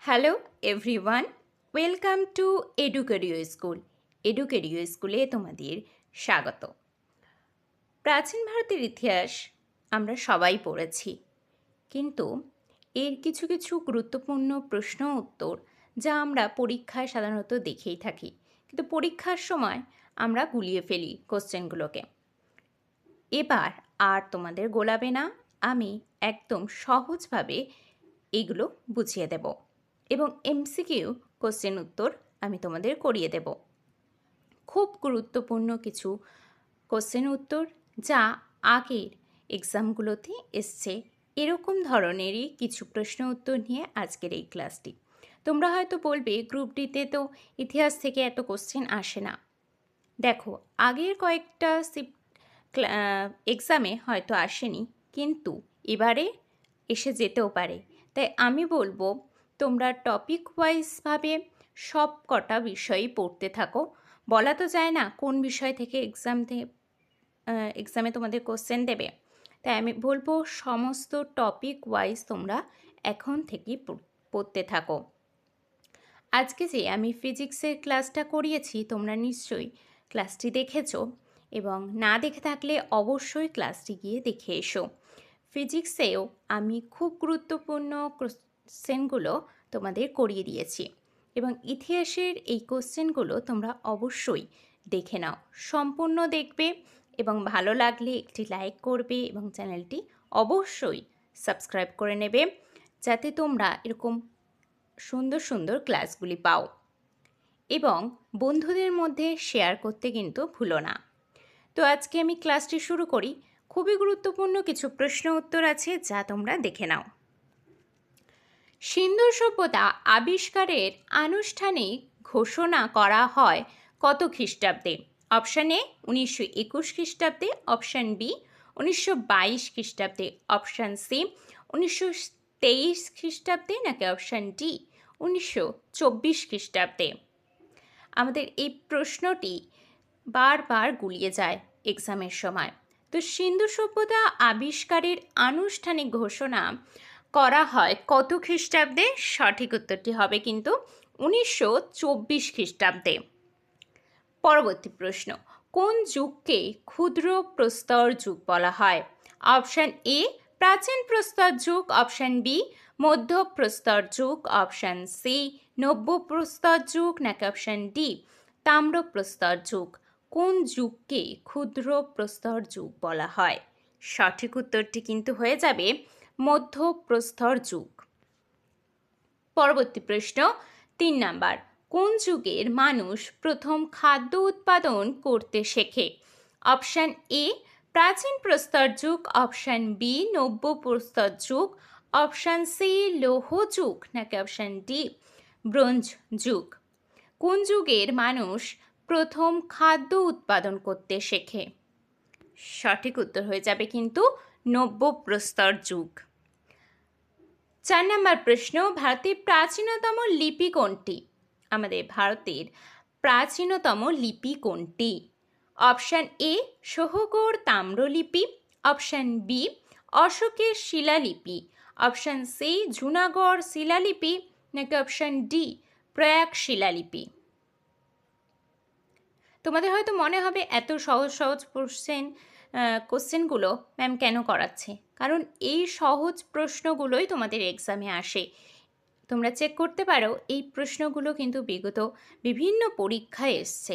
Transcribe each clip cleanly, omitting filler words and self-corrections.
Hello everyone, welcome to Educario school. Educario স্কুলে তোমাদের স্বাগত। প্রাচীন ভারতের ইতিহাস আমরা সবাই পড়েছি, কিন্তু এর কিছু কিছু গুরুত্বপূর্ণ প্রশ্ন উত্তর যা আমরা পরীক্ষায় সাধারণত দেখেই থাকি, কিন্তু পরীক্ষার সময় আমরা গুলিয়ে ফেলি কোশ্চেনগুলোকে। এবার আর তোমাদের গোলাবে না, আমি একদম সহজভাবে এগুলো বুঝিয়ে দেব এবং এমসিকিউ কোশ্চেন উত্তর আমি তোমাদের করিয়ে দেব। খুব গুরুত্বপূর্ণ কিছু কোশ্চেন উত্তর যা আগের এক্সামগুলোতে এসছে, এরকম ধরনেরই কিছু প্রশ্ন উত্তর নিয়ে আজকের এই ক্লাসটি। তোমরা হয়তো বলবে গ্রুপ ডিতে তো ইতিহাস থেকে এত কোশ্চেন আসে না। দেখো, আগের কয়েকটা এক্সামে হয়তো আসেনি, কিন্তু এবারে এসে যেতেও পারে। তাই আমি বলবো তোমরা টপিক ওয়াইজভাবে সব কটা বিষয়ই পড়তে থাকো। বলা তো যায় না কোন বিষয় থেকে এক্সামে তোমাদের কোশ্চেন দেবে, তাই আমি বলবো সমস্ত টপিক ওয়াইজ তোমরা এখন থেকেই পড়তে থাকো। আজকে যে আমি ফিজিক্সের ক্লাসটা করিয়েছি তোমরা নিশ্চয়ই ক্লাসটি দেখেছো, এবং না দেখে থাকলে অবশ্যই ক্লাসটি গিয়ে দেখে এসো। ফিজিক্সেও আমি খুব গুরুত্বপূর্ণ কোশ্চেনগুলো তোমাদের করিয়ে দিয়েছি, এবং ইতিহাসের এই কোশ্চেনগুলো তোমরা অবশ্যই দেখে নাও, সম্পূর্ণ দেখবে এবং ভালো লাগলে একটি লাইক করবে এবং চ্যানেলটি অবশ্যই সাবস্ক্রাইব করে নেবে, যাতে তোমরা এরকম সুন্দর সুন্দর ক্লাসগুলি পাও, এবং বন্ধুদের মধ্যে শেয়ার করতে কিন্তু ভুলো না। তো আজকে আমি ক্লাসটি শুরু করি। খুবই গুরুত্বপূর্ণ কিছু প্রশ্ন উত্তর আছে যা তোমরা দেখে নাও। সিন্ধু সভ্যতা আবিষ্কারের আনুষ্ঠানিক ঘোষণা করা হয় কত খ্রিস্টাব্দে? অপশান এ 1921 খ্রিস্টাব্দে, অপশান বি 1922 খ্রিস্টাব্দে, অপশান সি 1923 খ্রিস্টাব্দে, নাকি অপশান ডি 1924 খ্রিস্টাব্দে। আমাদের এই প্রশ্নটি বারবার গুলিয়ে যায় এক্সামের সময়। তো সিন্ধু সভ্যতা আবিষ্কারের আনুষ্ঠানিক ঘোষণা করা হয় কত খ্রিস্টাব্দে? সঠিক উত্তরটি হবে কিন্তু 1924 খ্রিস্টাব্দে। পরবর্তী প্রশ্ন, কোন যুগকে ক্ষুদ্র প্রস্তর যুগ বলা হয়? অপশান এ প্রাচীন প্রস্তর যুগ, অপশান বি মধ্য প্রস্তর যুগ, অপশান সি নব্য প্রস্তর যুগ, নাকি অপশান ডি তাম্র প্রস্তর যুগ। কোন যুগকে ক্ষুদ্র প্রস্তর যুগ বলা হয়? সঠিক উত্তরটি কিন্তু হয়ে যাবে মধ্য প্রস্তর যুগ। পরবর্তী প্রশ্ন 3 নাম্বার, কোন যুগের মানুষ প্রথম খাদ্য উৎপাদন করতে শেখে? অপশান এ প্রাচীন প্রস্তর যুগ, অপশান বি নব্য প্রস্তর যুগ, অপশান সি লৌহ যুগ, নাকি অপশান ডি ব্রোঞ্জ যুগ। কোন যুগের মানুষ প্রথম খাদ্য উৎপাদন করতে শেখে? সঠিক উত্তর হয়ে যাবে কিন্তু নব্য প্রস্তর যুগ। 4 নম্বর প্রশ্ন, ভারতের প্রাচীনতম লিপি কোনটি? আমাদের ভারতের প্রাচীনতম লিপি কোনটি? Option A সহগড় Tamralipi, option B অশোকের শিলালিপি, অপশান সি জুনাগড় শিলালিপি, নাকি অপশান ডি প্রয়াগ শিলালিপি। তোমাদের হয়তো মনে হবে এত সহজ সহজ কোশ্চেনগুলো ম্যাম কেন করাচ্ছে, কারণ এই সহজ প্রশ্নগুলোই তোমাদের এক্সামে আসে। তোমরা চেক করতে পারো এই প্রশ্নগুলো কিন্তু বিগত বিভিন্ন পরীক্ষায় এসছে,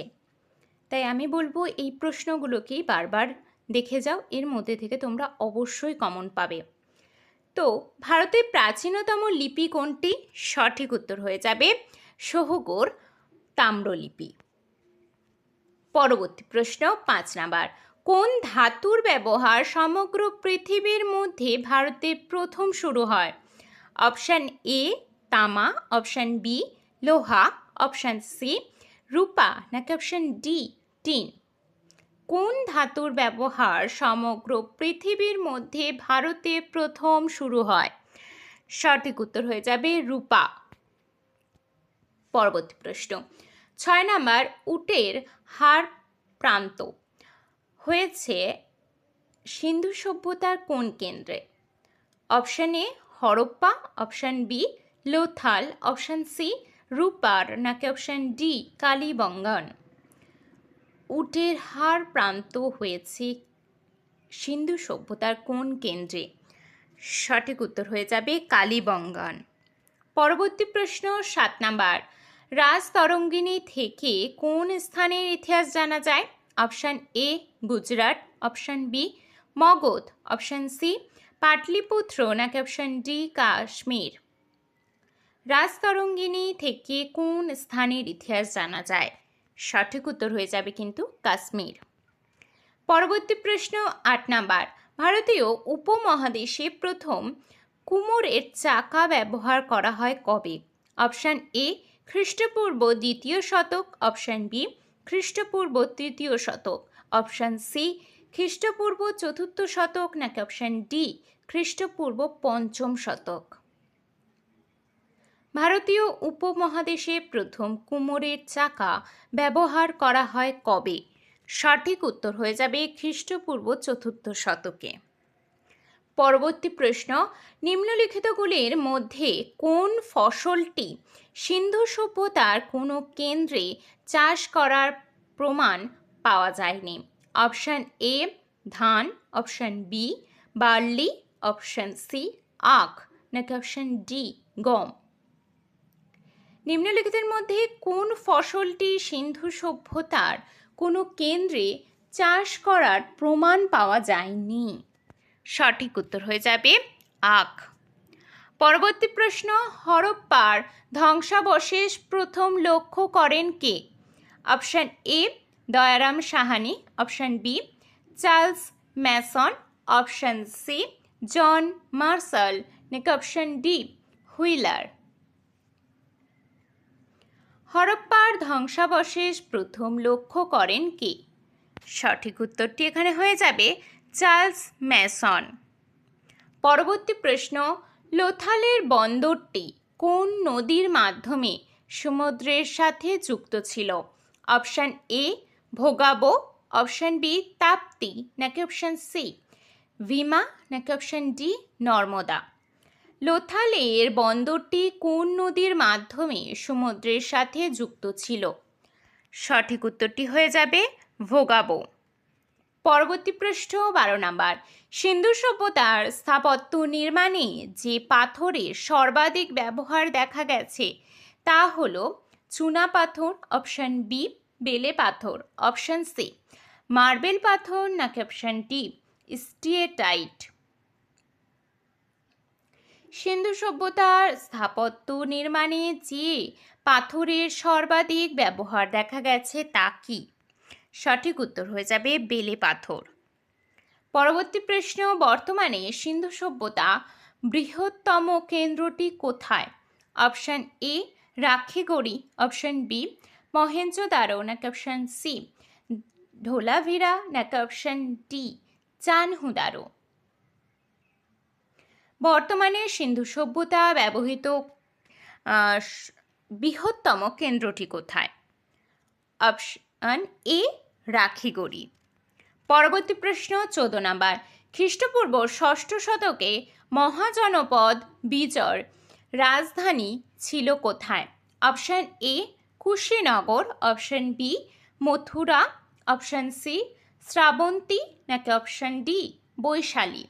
তাই আমি বলবো এই প্রশ্নগুলোকেই বারবার দেখে যাও, এর মধ্যে থেকে তোমরা অবশ্যই কমন পাবে। তো ভারতের প্রাচীনতম লিপি কোনটি? সঠিক উত্তর হয়ে যাবে সহগড় তাম্রলিপি। পরবর্তী প্রশ্ন 5 নাম্বার, কোন ধাতুর ব্যবহার সমগ্র পৃথিবীর মধ্যে ভারতে প্রথম শুরু হয়? অপশান এ তামা, অপশান বি লোহা, অপশান সি রূপা, নাকি অপশান ডি টিন। কোন ধাতুর ব্যবহার সমগ্র পৃথিবীর মধ্যে ভারতে প্রথম শুরু হয়? সঠিক উত্তর হয়ে যাবে রূপা। পরবর্তী প্রশ্ন 6 নাম্বার, উটের হাড় প্রান্ত হয়েছে সিন্ধু সভ্যতার কোন কেন্দ্রে? Option A Harappa, option B Lothal, option C Ropar, নাকি অপশান ডি কালীবঙ্গান? উটের হাড় প্রান্ত হয়েছে সিন্ধু সভ্যতার কোন কেন্দ্রে? সঠিক উত্তর হয়ে যাবে কালীবঙ্গান। পরবর্তী প্রশ্ন 7 নাম্বার, রাজতরঙ্গিনী থেকে কোন স্থানের ইতিহাস জানা যায়? Option A Gujarat, option B Magadha, option C Pataliputra, নাকি অপশান ডি কাশ্মীর? রাজতরঙ্গিনী থেকে কোন স্থানের ইতিহাস জানা যায়? সঠিক উত্তর হয়ে যাবে কিন্তু কাশ্মীর। পরবর্তী প্রশ্ন 8 নাম্বার, ভারতীয় উপমহাদেশে প্রথম কুমোরের চাকা ব্যবহার করা হয় কবে? অপশান এ খ্রিস্টপূর্ব 2য় শতক, অপশান বি খ্রিস্টপূর্ব 3য় শতক, অপশান সি খ্রিস্টপূর্ব 4র্থ শতক, নাকি অপশান ডি খ্রিস্টপূর্ব 5ম শতক? ভারতীয় উপমহাদেশে প্রথম কুমোরের চাকা ব্যবহার করা হয় কবে? সঠিক উত্তর হয়ে যাবে খ্রিস্টপূর্ব 4র্থ শতকে। পরবর্তী প্রশ্ন, নিম্নলিখিতগুলির মধ্যে কোন ফসলটি সিন্ধু সভ্যতার কোনো কেন্দ্রে চাষ করার প্রমাণ পাওয়া যায়নি? অপশান এ ধান, option B barley, option C আখ, নাকি অপশান ডি গম? নিম্নলিখিতের মধ্যে কোন ফসলটি সিন্ধু সভ্যতার কোনো কেন্দ্রে চাষ করার প্রমাণ পাওয়া যায়নি? সঠিক উত্তর হয়ে যাবে আখ। পরবর্তী প্রশ্ন, হরপ্পার ধ্বংসাবশেষ প্রথম লক্ষ্য করেন কে? Option A Dayaram Sahni, option B Charles Masson, option C John Marshall, নাকি অপশান ডি হুইলার? হরপ্পার ধ্বংসাবশেষ প্রথম লক্ষ্য করেন কে? সঠিক উত্তরটি এখানে হয়ে যাবে চার্লস ম্যাসন। পরবর্তী প্রশ্ন, লোথালের বন্দরটি কোন নদীর মাধ্যমে সমুদ্রের সাথে যুক্ত ছিল? Option A Bhogavo, option B Tapti, নাকি অপশান সি ভীমা, নাকি অপশান ডি নর্মদা? লোথালের বন্দরটি কোন নদীর মাধ্যমে সমুদ্রের সাথে যুক্ত ছিল? সঠিক উত্তরটি হয়ে যাবে ভোগাবো। পরবর্তী প্রশ্ন 12 নাম্বার, সিন্ধু সভ্যতার স্থাপত্য নির্মাণে যে পাথরের সর্বাধিক ব্যবহার দেখা গেছে তা হল চুনা পাথর, অপশান বি বেলে পাথর, অপশান সি মার্বেল পাথর, নাকি অপশান ডি স্টিয়েটাইট? সিন্ধু সভ্যতার স্থাপত্য নির্মাণে যে পাথরের সর্বাধিক ব্যবহার দেখা গেছে তা কি? সঠিক উত্তর হয়ে যাবে বেলে পাথর। পরবর্তী প্রশ্ন, বর্তমানে সিন্ধু সভ্যতা বৃহত্তম কেন্দ্রটি কোথায়? Option A Rakhigarhi, option B Mohenjodaro, নাকি অপশান সি ধোলাভিরা, নাকি অপশান ডি চানহুদারো? বর্তমানে সিন্ধু সভ্যতা ব্যবহৃত বৃহত্তম কেন্দ্রটি কোথায়? Option A Rakhigarhi. পরবর্তী প্রশ্ন 14 নাম্বার, খ্রিস্টপূর্ব 6ষ্ঠ শতকে মহাজনপদ বিজয় রাজধানী ছিল কোথায়? Option A Kushinagar, option B Mathura, option C Shravasti, নাকি অপশান ডি বৈশালী?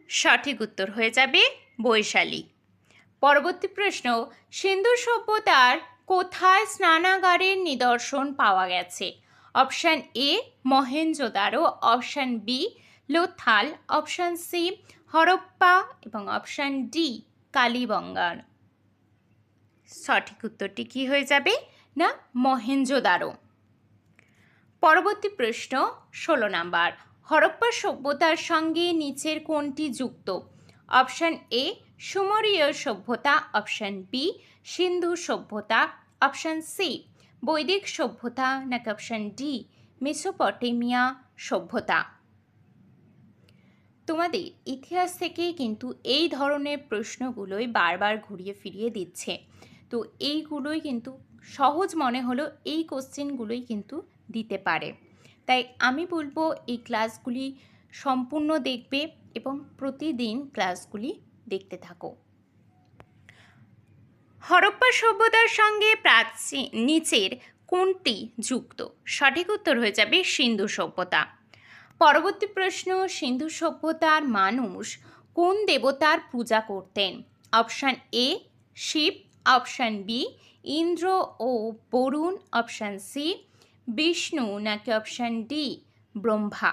সঠিক উত্তর হয়ে যাবে বৈশালী। পরবর্তী প্রশ্ন, সিন্ধু সভ্যতার কোথায় স্নানাগারের নিদর্শন পাওয়া গেছে? Option A Mohenjodaro, option B Lothal, option C Harappa, এবং অপশান ডি কালীবঙ্গান? সঠিক উত্তরটি কি হয়ে যাবে না মহেঞ্জোদারো। পরবর্তী প্রশ্ন 16 নাম্বার, হরপ্পা সভ্যতার সঙ্গে নিচের কোনটি যুক্ত? অপশান এ সুমেরীয় সভ্যতা, অপশান বি সিন্ধু সভ্যতা, অপশান সি বৈদিক সভ্যতা, নাকি অপশান ডি মেসোপটেমিয়া সভ্যতা? তোমাদের ইতিহাস থেকেই কিন্তু এই ধরনের প্রশ্নগুলোই বারবার ঘুরিয়ে ফিরিয়ে দিচ্ছে, তো এইগুলোই কিন্তু সহজ মনে হলো, এই কোশ্চেনগুলোই কিন্তু দিতে পারে। তাই আমি বলবো এই ক্লাসগুলি সম্পূর্ণ দেখবে এবং প্রতিদিন ক্লাসগুলি দেখতে থাকো। হরপ্পা সভ্যতার সঙ্গে প্রাচীন নিচের কোনটি যুক্ত? সঠিক উত্তর হয়ে যাবে সিন্ধু সভ্যতা। পরবর্তী প্রশ্ন, সিন্ধু সভ্যতার মানুষ কোন দেবতার পূজা করতেন? Option A Shiva, option B Indra ও বরুণ, অপশান সি বিষ্ণু, নাকি অপশান ডি ব্রহ্মা।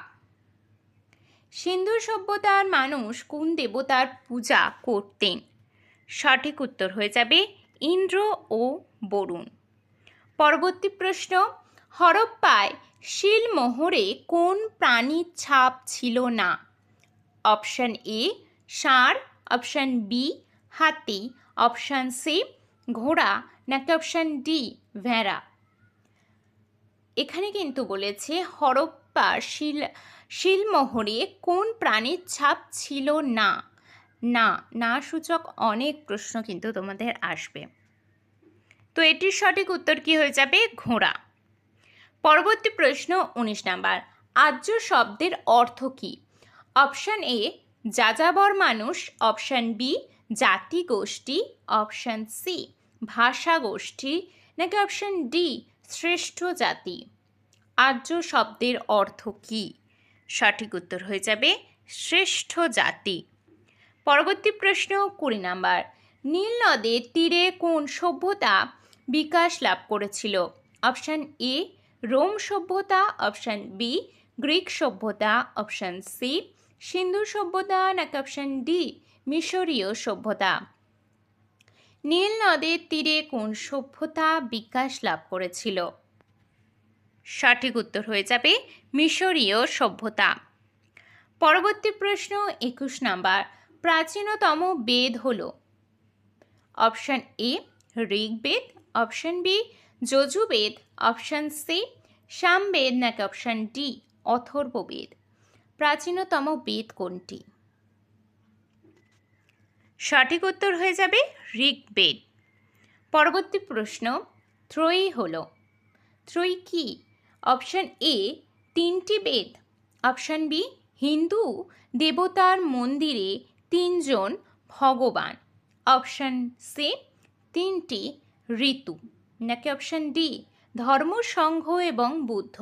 সিন্ধু সভ্যতার মানুষ কোন দেবতার পূজা করতেন? সঠিক উত্তর হয়ে যাবে ইন্দ্র ও বরুণ। পরবর্তী প্রশ্ন, হরপ্পায় শিলমোহরে কোন প্রাণীর ছাপ ছিল না? অপশান এ ষাঁড়, অপশান বি হাতি, অপশান সি ঘোড়া, নাকি অপশান ডি ভেড়া। এখানে কিন্তু বলেছে হরপ্পার শিলমোহরে কোন প্রাণীর ছাপ ছিল না। না সূচক অনেক প্রশ্ন কিন্তু তোমাদের আসবে, তো এটির সঠিক উত্তর কি হয়ে যাবে? ঘোড়া। পরবর্তী প্রশ্ন 19 নাম্বার, আর্য শব্দের অর্থ কি? অপশান এ যাযাবর মানুষ, অপশান বি জাতি গোষ্ঠী, অপশান সি ভাষা গোষ্ঠী, নাকি অপশান ডি শ্রেষ্ঠ জাতি। আর্য শব্দের অর্থ কি? সঠিক উত্তর হয়ে যাবে শ্রেষ্ঠ জাতি। পরবর্তী প্রশ্ন 20 নাম্বার, নীল নদের তীরে কোন সভ্যতা বিকাশ লাভ করেছিল? অপশান এ রোম সভ্যতা, অপশান বি গ্রিক সভ্যতা, অপশান সি সিন্ধু সভ্যতা, নাকি অপশান ডি মিশরীয় সভ্যতা। নীল নদের তীরে কোন সভ্যতা বিকাশ লাভ করেছিল? সঠিক উত্তর হয়ে যাবে মিশরীয় সভ্যতা। পরবর্তী প্রশ্ন 21 নাম্বার, প্রাচীনতম বেদ হল? Option A Rigveda, option B Yajurveda, option C Samaveda, নাকি অপশান ডি অথর্ববেদ। প্রাচীনতম বেদ কোনটি? সঠিক উত্তর হয়ে যাবে ঋগ্বেদ। পরবর্তী প্রশ্ন, ত্রয়ী হল? ত্রয়ী কি? অপশান এ 3টি বেদ, অপশান বি হিন্দু দেবতার মন্দিরে 3 জন ভগবান, অপশান সি 3টি ঋতু, নাকি অপশান ডি ধর্ম সংঘ এবং বুদ্ধ।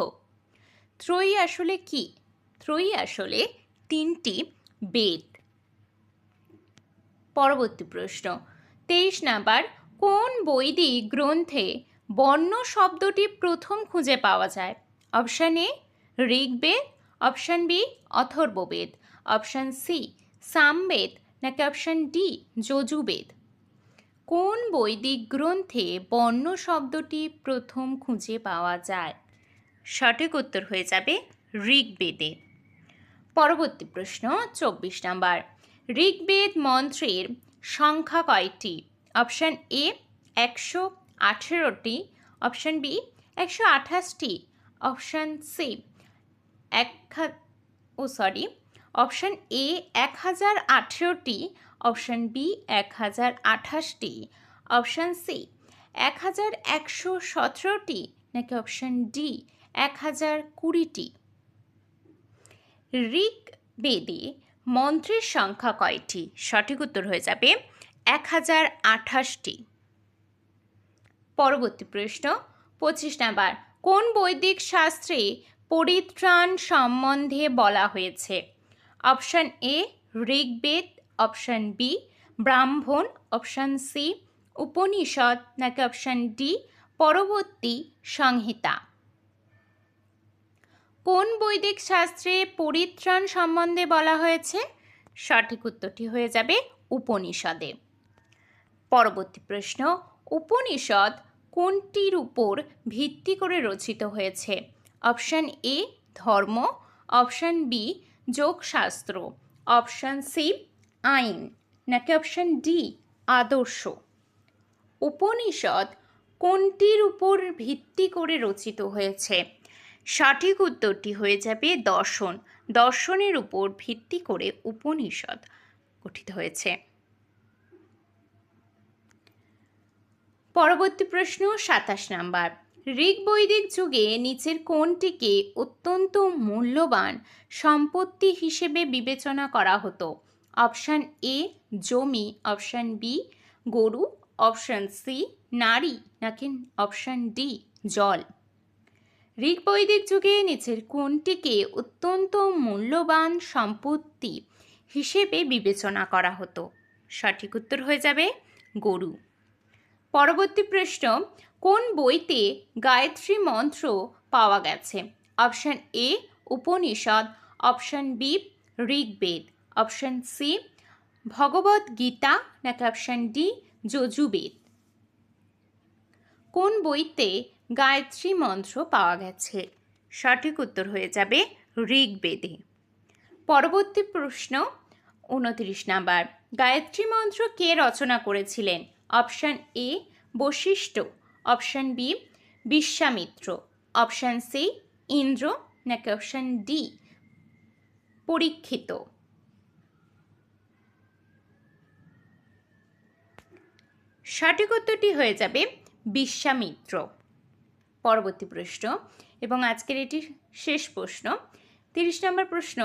ত্রয়ী আসলে কি? ত্রয়ী আসলে 3টি বেদ। পরবর্তী প্রশ্ন 23 নাম্বার, কোন বৈদিক গ্রন্থে বর্ণ শব্দটি প্রথম খুঁজে পাওয়া যায়? Option A Rigveda, option B Atharvaveda, option C Samaveda, নাকি অপশান ডি যজুর্বেদ। কোন বৈদিক গ্রন্থে বর্ণ শব্দটি প্রথম খুঁজে পাওয়া যায়? সঠিক উত্তর হয়ে যাবে ঋগ্বেদে। পরবর্তী প্রশ্ন 24 নাম্বার, ঋগ্বেদ মন্ত্রের সংখ্যা কয়টি? অপশান এ 118টি, অপশান বি 128টি, অপশান সি অপশান এ 1018টি, অপশান বি 1028টি, অপশান সি 1117টি, নাকি অপশান ডি 1020টি। ঋগ্বেদে মন্ত্রের সংখ্যা কয়টি? সঠিক উত্তর হয়ে যাবে 1028টি। পরবর্তী প্রশ্ন 25 নাম্বার, কোন বৈদিক শাস্ত্রে পরিত্রাণ সম্বন্ধে বলা হয়েছে? Option A Rigveda, option B Brahmana, option C Upanishad, নাকি অপশান ডি পরবর্তী সংহিতা। কোন বৈদিক শাস্ত্রে পরিত্রাণ সম্বন্ধে বলা হয়েছে? সঠিক উত্তরটি হয়ে যাবে উপনিষদে। পরবর্তী প্রশ্ন, উপনিষদ কোনটির উপর ভিত্তি করে রচিত হয়েছে? অপশান এ ধর্ম, অপশান বি যোগশাস্ত্র, অপশান সি আইন, নাকি অপশান ডি আদর্শ। উপনিষদ কোনটির উপর ভিত্তি করে রচিত হয়েছে? সঠিক উত্তরটি হয়ে যাবে দর্শন। দর্শনের উপর ভিত্তি করে উপনিষদ গঠিত হয়েছে। পরবর্তী প্রশ্ন 27 নাম্বার, ঋগ্বৈদিক যুগে নিচের কোনটিকে অত্যন্ত মূল্যবান সম্পত্তি হিসেবে বিবেচনা করা হতো? অপশান এ জমি, অপশান বি গরু, অপশান সি নারী, নাকি অপশান ডি জল। ঋগ বৈদিক যুগে নিচের কোনটিকে অত্যন্ত মূল্যবান সম্পত্তি হিসেবে বিবেচনা করা হতো? সঠিক উত্তর হয়ে যাবে গরু। পরবর্তী প্রশ্ন, কোন বইতে গায়ত্রী মন্ত্র পাওয়া গেছে? Option A Upanishad, option B Rigveda, option C Bhagavad Gita, নাকি অপশান ডি যজুর্বেদ। কোন বইতে গায়ত্রী মন্ত্র পাওয়া গেছে? সঠিক উত্তর হয়ে যাবে ঋগ্বেদে। পরবর্তী প্রশ্ন 29 নাম্বার, গায়ত্রী মন্ত্র কে রচনা করেছিলেন? Option A Vashishtha, option B Vishwamitra, option C Indra, নাকি অপশান ডি পরীক্ষিত। সঠিক উত্তরটি হয়ে যাবে বিশ্বামিত্র। পরবর্তী প্রশ্ন এবং আজকের এটি শেষ প্রশ্ন, 30 নম্বর প্রশ্ন,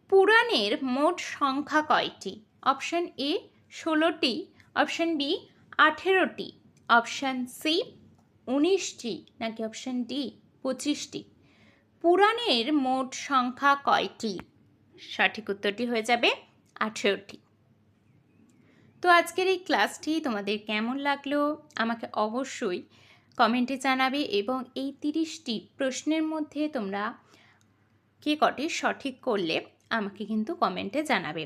পুরাণের মোট সংখ্যা কয়টি? অপশান এ 16টি, অপশান বি 18টি, অপশান সি 19টি, নাকি অপশান ডি 25টি। পুরাণের মোট সংখ্যা কয়টি? সঠিক উত্তরটি হয়ে যাবে 18টি। তো আজকের এই ক্লাসটি তোমাদের কেমন লাগলো আমাকে অবশ্যই কমেন্টে জানাবে, এবং এই 30টি প্রশ্নের মধ্যে তোমরা কে কটি সঠিক করলে আমাকে কিন্তু কমেন্টে জানাবে।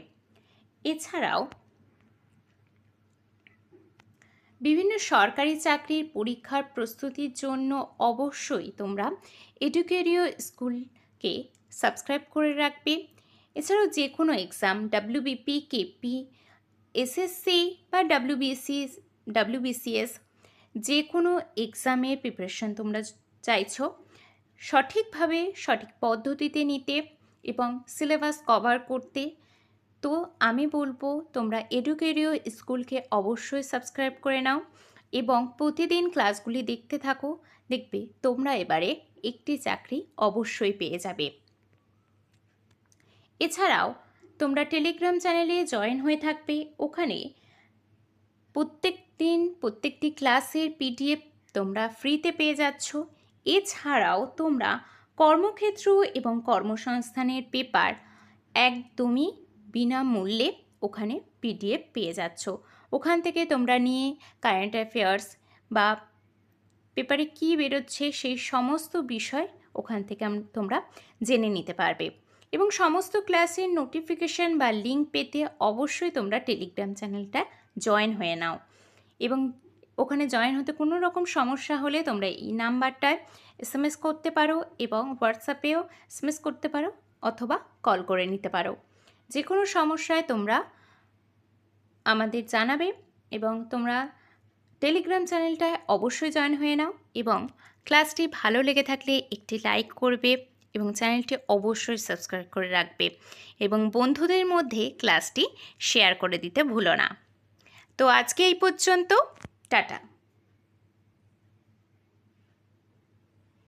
এছাড়াও বিভিন্ন সরকারি চাকরির পরীক্ষার প্রস্তুতির জন্য অবশ্যই তোমরা এডুকেরিও স্কুলকে সাবস্ক্রাইব করে রাখবে। এছাড়াও যে কোনো এক্সাম ডাব্লিউবিপি, কেপি, এসএসসি বা ডাব্লিউবিসিএস যে কোনো এক্সামের প্রিপারেশন তোমরা চাইছো সঠিকভাবে সঠিক পদ্ধতিতে নিতে এবং সিলেবাস কভার করতে, তো আমি বলবো তোমরা এডুকেরিও স্কুলকে অবশ্যই সাবস্ক্রাইব করে নাও এবং প্রতিদিন ক্লাসগুলি দেখতে থাকো। দেখবে তোমরা এবারে একটি চাকরি অবশ্যই পেয়ে যাবে। এছাড়াও তোমরা টেলিগ্রাম চ্যানেলে জয়েন হয়ে থাকবে, ওখানে প্রত্যেক দিন প্রত্যেকটি ক্লাসের পিডিএফ তোমরা ফ্রিতে পেয়ে যাচ্ছ। এছাড়াও তোমরা কর্মক্ষেত্র এবং কর্মসংস্থানের পেপার একদমই বিনামূল্যে ওখানে পিডিএফ পেয়ে যাচ্ছ। ওখান থেকে তোমরা নিয়ে কারেন্ট অ্যাফেয়ার্স বা পেপারে কী বেরোচ্ছে সেই সমস্ত বিষয় ওখান থেকে তোমরা জেনে নিতে পারবে। এবং সমস্ত ক্লাসের নোটিফিকেশান বা লিঙ্ক পেতে অবশ্যই তোমরা টেলিগ্রাম চ্যানেলটা জয়েন হয়ে নাও, এবং ওখানে জয়েন হতে কোনো রকম সমস্যা হলে তোমরা এই নাম্বারটায় SMS করতে পারো এবং হোয়াটসঅ্যাপেও SMS করতে পারো অথবা কল করে নিতে পারো। যে কোনো সমস্যায় তোমরা আমাদের জানাবে, এবং তোমরা টেলিগ্রাম চ্যানেলটায় অবশ্যই জয়েন হয়ে নাও, এবং ক্লাসটি ভালো লেগে থাকলে একটি লাইক করবে এবং চ্যানেলটি অবশ্যই সাবস্ক্রাইব করে রাখবে, এবং বন্ধুদের মধ্যে ক্লাসটি শেয়ার করে দিতে ভুলো না। তো আজকে এই পর্যন্ত, টাটা।